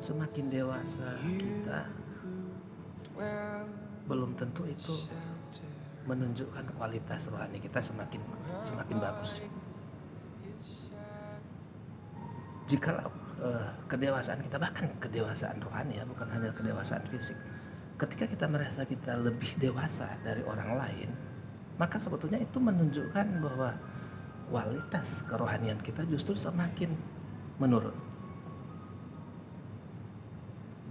Semakin dewasa kita, belum tentu itu menunjukkan kualitas rohani kita semakin bagus. Jikalau kedewasaan kita, bahkan kedewasaan rohani ya, bukan hanya kedewasaan fisik, ketika kita merasa kita lebih dewasa dari orang lain, maka sebetulnya itu menunjukkan bahwa kualitas kerohanian kita justru semakin menurun.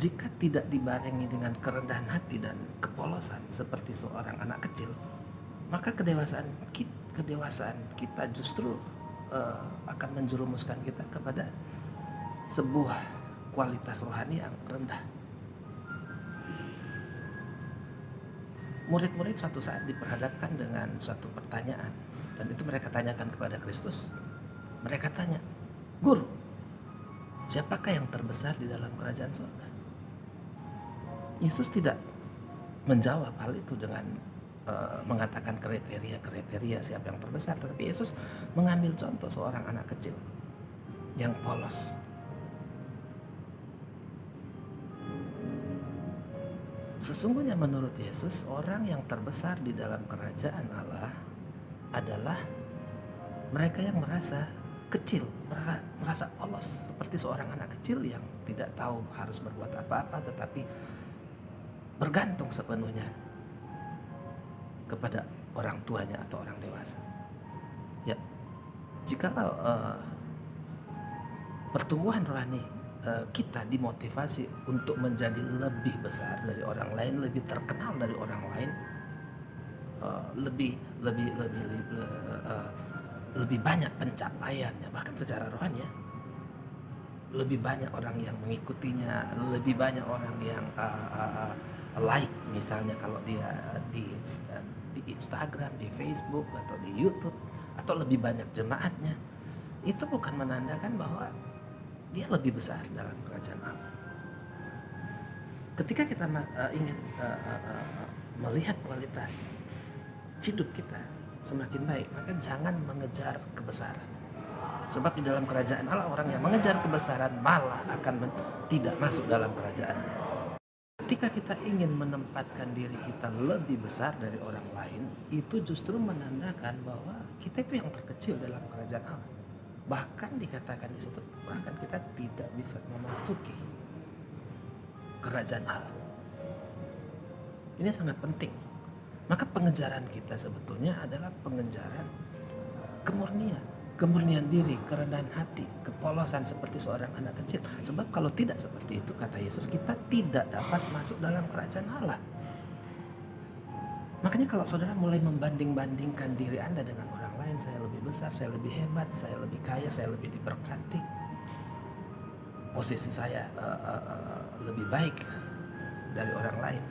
Jika tidak dibarengi dengan kerendahan hati dan kepolosan seperti seorang anak kecil, maka kedewasaan kita justru akan menjerumuskan kita kepada sebuah kualitas rohani yang rendah. Murid-murid suatu saat diperhadapkan dengan suatu pertanyaan, dan itu mereka tanyakan kepada Kristus. Mereka tanya, "Guru, siapakah yang terbesar di dalam kerajaan surga?" Yesus tidak menjawab hal itu dengan mengatakan kriteria siapa yang terbesar, tetapi Yesus mengambil contoh seorang anak kecil yang polos. Sesungguhnya menurut Yesus, orang yang terbesar di dalam kerajaan Allah adalah mereka yang merasa kecil, merasa polos, seperti seorang anak kecil yang tidak tahu harus berbuat apa-apa, tetapi bergantung sepenuhnya kepada orang tuanya atau orang dewasa. Ya, jikalau pertumbuhan rohani kita dimotivasi untuk menjadi lebih besar dari orang lain, lebih terkenal dari orang lain, lebih banyak pencapaiannya, bahkan secara rohani ya, lebih banyak orang yang mengikutinya, lebih banyak orang yang like misalnya kalau dia di Instagram, di Facebook atau di YouTube, atau lebih banyak jemaatnya, itu bukan menandakan bahwa dia lebih besar dalam kerajaan Allah. Ketika kita ingin melihat kualitas hidup kita semakin baik, maka jangan mengejar kebesaran. Sebab di dalam kerajaan Allah, orang yang mengejar kebesaran malah akan tidak masuk dalam kerajaannya. Ketika kita ingin menempatkan diri kita lebih besar dari orang lain, itu justru menandakan bahwa kita itu yang terkecil dalam kerajaan Allah. Bahkan dikatakan di situ, bahkan kita tidak bisa memasuki kerajaan Allah. Ini sangat penting. Maka pengejaran kita sebetulnya adalah pengejaran kemurnian diri, kerendahan hati, kepolosan seperti seorang anak kecil. Sebab kalau tidak seperti itu, kata Yesus, kita tidak dapat masuk dalam kerajaan Allah. Makanya kalau saudara mulai membanding-bandingkan diri Anda dengan orang lain, saya lebih besar, saya lebih hebat, saya lebih kaya, saya lebih diberkati, posisi saya lebih baik dari orang lain,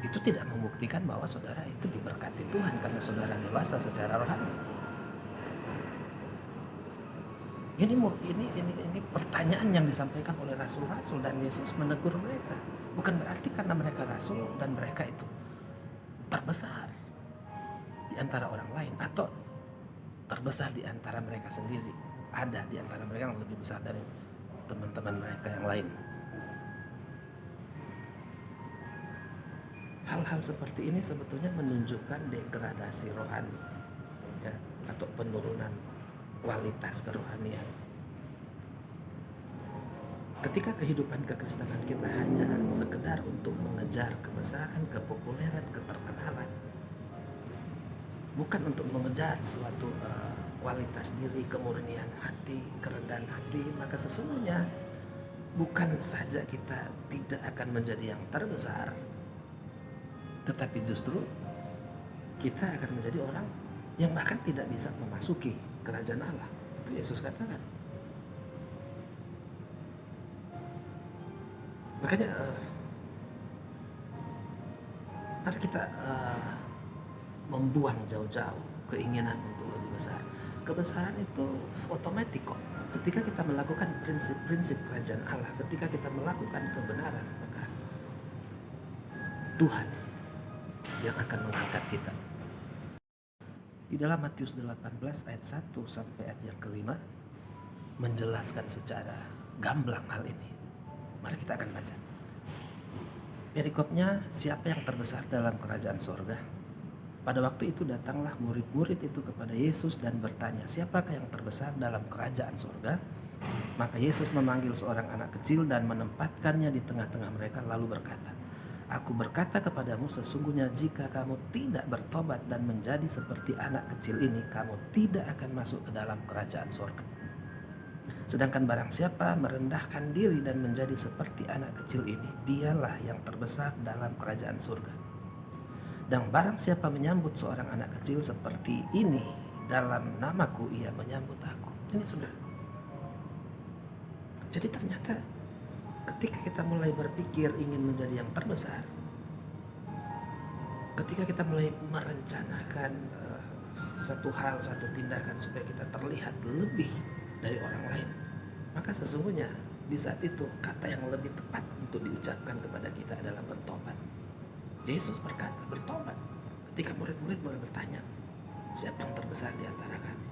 itu tidak membuktikan bahwa saudara itu diberkati Tuhan karena saudara dewasa secara rohani. Ini pertanyaan yang disampaikan oleh rasul-rasul, dan Yesus menegur mereka. Bukan berarti karena mereka rasul dan mereka itu terbesar di antara orang lain atau terbesar di antara mereka sendiri. Ada di antara mereka yang lebih besar dari teman-teman mereka yang lain. Hal-hal seperti ini sebetulnya menunjukkan degradasi rohani ya, atau penurunan kualitas kerohanian. Ketika kehidupan kekristenan kita hanya sekedar untuk mengejar kebesaran, kepopuleran, keterkenalan, bukan untuk mengejar suatu kualitas diri, kemurnian hati, kerendahan hati, maka sesungguhnya bukan saja kita tidak akan menjadi yang terbesar, tetapi justru kita akan menjadi orang yang bahkan tidak bisa memasuki kerajaan Allah. Itu Yesus katakan. Makanya mari kita membuang jauh-jauh keinginan untuk lebih besar. Kebesaran itu otomatis kok. Ketika kita melakukan prinsip-prinsip kerajaan Allah, ketika kita melakukan kebenaran, maka Tuhan yang akan mengangkat kita. Di dalam Matius 18 ayat 1 sampai ayat yang kelima menjelaskan secara gamblang hal ini. Mari kita akan baca. Perikopnya, siapa yang terbesar dalam kerajaan sorga? Pada waktu itu datanglah murid-murid itu kepada Yesus dan bertanya, siapakah yang terbesar dalam kerajaan sorga? Maka Yesus memanggil seorang anak kecil dan menempatkannya di tengah-tengah mereka lalu berkata, Aku berkata kepadamu, sesungguhnya jika kamu tidak bertobat dan menjadi seperti anak kecil ini, kamu tidak akan masuk ke dalam kerajaan sorga. Sedangkan barang siapa merendahkan diri dan menjadi seperti anak kecil ini, dialah yang terbesar dalam kerajaan surga. Dan barang siapa menyambut seorang anak kecil seperti ini dalam namaku, ia menyambut aku. Ini sudah. Jadi ternyata ketika kita mulai berpikir ingin menjadi yang terbesar, ketika kita mulai merencanakan satu hal, satu tindakan supaya kita terlihat lebih dari orang lain, maka sesungguhnya di saat itu kata yang lebih tepat untuk diucapkan kepada kita adalah bertobat. Yesus berkata bertobat. Ketika murid-murid mulai bertanya, siapa yang terbesar di antara kami?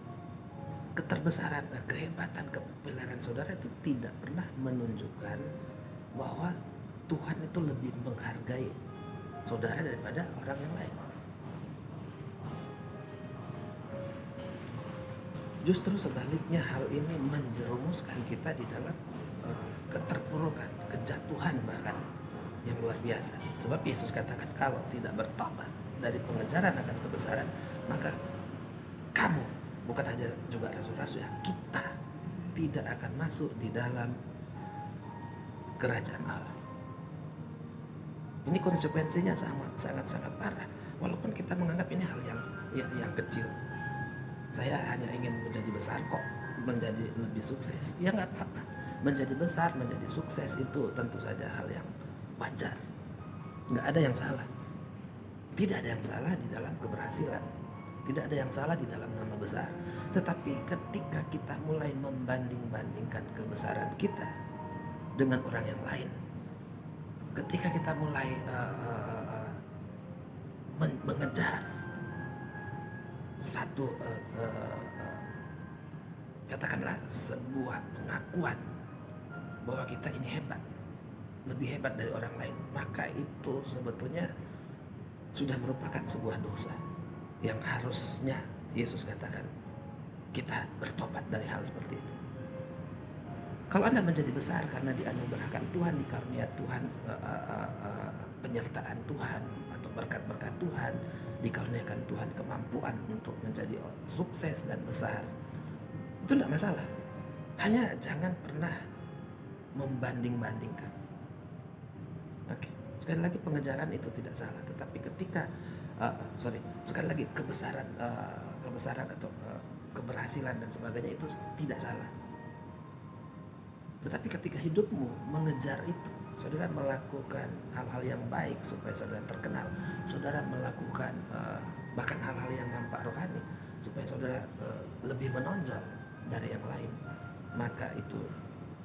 Keterbesaran, kehebatan, kepiawaian saudara itu tidak pernah menunjukkan bahwa Tuhan itu lebih menghargai saudara daripada orang yang lain. Justru sebaliknya, hal ini menjerumuskan kita di dalam keterpurukan, kejatuhan bahkan yang luar biasa. Sebab Yesus katakan kalau tidak bertobat dari pengejaran akan kebesaran, maka kamu, bukan hanya juga rasul-rasul, kita tidak akan masuk di dalam kerajaan Allah. Ini konsekuensinya sangat parah. Walaupun kita menganggap ini hal yang kecil. Saya hanya ingin menjadi besar kok, menjadi lebih sukses. Ya nggak apa-apa. Menjadi besar, menjadi sukses itu tentu saja hal yang wajar. Nggak ada yang salah. Tidak ada yang salah di dalam keberhasilan. Tidak ada yang salah di dalam nama besar. Tetapi ketika kita mulai membanding-bandingkan kebesaran kita dengan orang yang lain, ketika kita mulai mengejar satu katakanlah sebuah pengakuan bahwa kita ini hebat, lebih hebat dari orang lain, maka itu sebetulnya sudah merupakan sebuah dosa yang harusnya Yesus katakan kita bertobat dari hal seperti itu. Kalau Anda menjadi besar karena dianugerahkan Tuhan, dikarunia Tuhan, penyertaan Tuhan atau berkat-berkat Tuhan, dikaruniakan Tuhan kemampuan untuk menjadi sukses dan besar, itu tidak masalah. Hanya jangan pernah membanding-bandingkan. Oke, sekali lagi pengejaran itu tidak salah, tetapi ketika sekali lagi kebesaran atau keberhasilan dan sebagainya itu tidak salah. Tetapi ketika hidupmu mengejar itu, saudara melakukan hal-hal yang baik supaya saudara terkenal, saudara melakukan bahkan hal-hal yang nampak rohani supaya saudara lebih menonjol dari yang lain, maka itu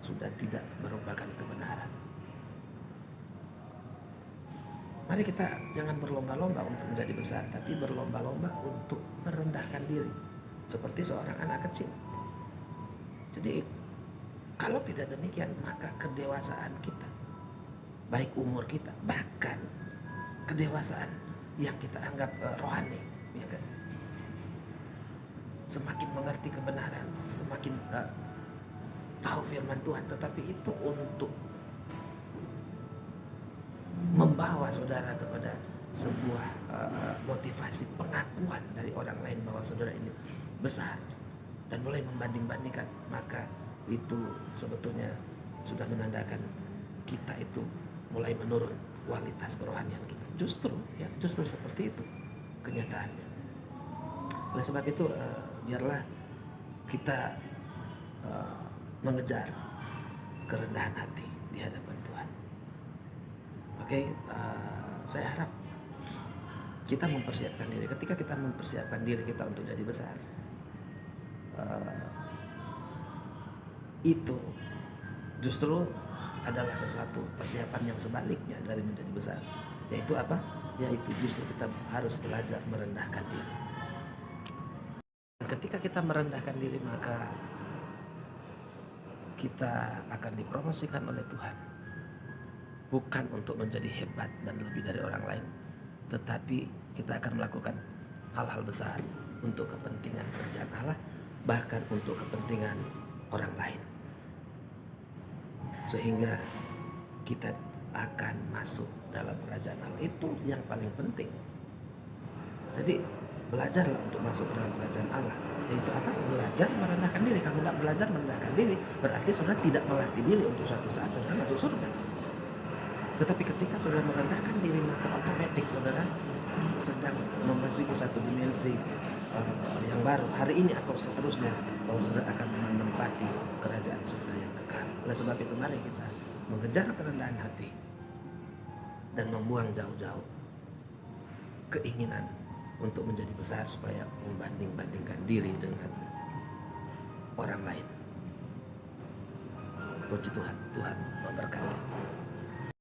sudah tidak merupakan kebenaran. Mari kita jangan berlomba-lomba untuk menjadi besar, tapi berlomba-lomba untuk merendahkan diri seperti seorang anak kecil. Jadi kalau tidak demikian, maka kedewasaan kita, baik umur kita, bahkan kedewasaan yang kita anggap rohani, ya kan? Semakin mengerti kebenaran, semakin tahu firman Tuhan, tetapi itu untuk membawa saudara kepada sebuah motivasi pengakuan dari orang lain bahwa saudara ini besar dan mulai membanding-bandingkan, maka itu sebetulnya sudah menandakan kita itu mulai menurun kualitas kerohanian kita. Justru seperti itu kenyataannya. Oleh sebab itu biarlah kita mengejar kerendahan hati di hadapan Tuhan. Oke, saya harap kita mempersiapkan diri. Ketika kita mempersiapkan diri kita untuk jadi besar, itu justru adalah sesuatu persiapan yang sebaliknya dari menjadi besar. Yaitu apa? Yaitu justru kita harus belajar merendahkan diri. Ketika kita merendahkan diri, maka kita akan dipromosikan oleh Tuhan. Bukan untuk menjadi hebat dan lebih dari orang lain, tetapi kita akan melakukan hal-hal besar untuk kepentingan kerajaan Allah, bahkan untuk kepentingan orang lain. Sehingga kita akan masuk dalam kerajaan Allah. Itu yang paling penting. Jadi belajarlah untuk masuk dalam kerajaan Allah. Yaitu apa? Belajar merendahkan diri. Kalau tidak belajar merendahkan diri, berarti saudara tidak melatih diri untuk suatu saat saudara masuk surga. Tetapi ketika saudara merendahkan diri, maka otomatis saudara sedang memasuki satu dimensi yang baru hari ini atau seterusnya, bahwa saudara akan menempati kerajaan surga yang kekal. Oleh sebab itu mari kita mengejar kerendahan hati dan membuang jauh-jauh keinginan untuk menjadi besar supaya membanding-bandingkan diri dengan orang lain. Puji Tuhan, Tuhan memberkati.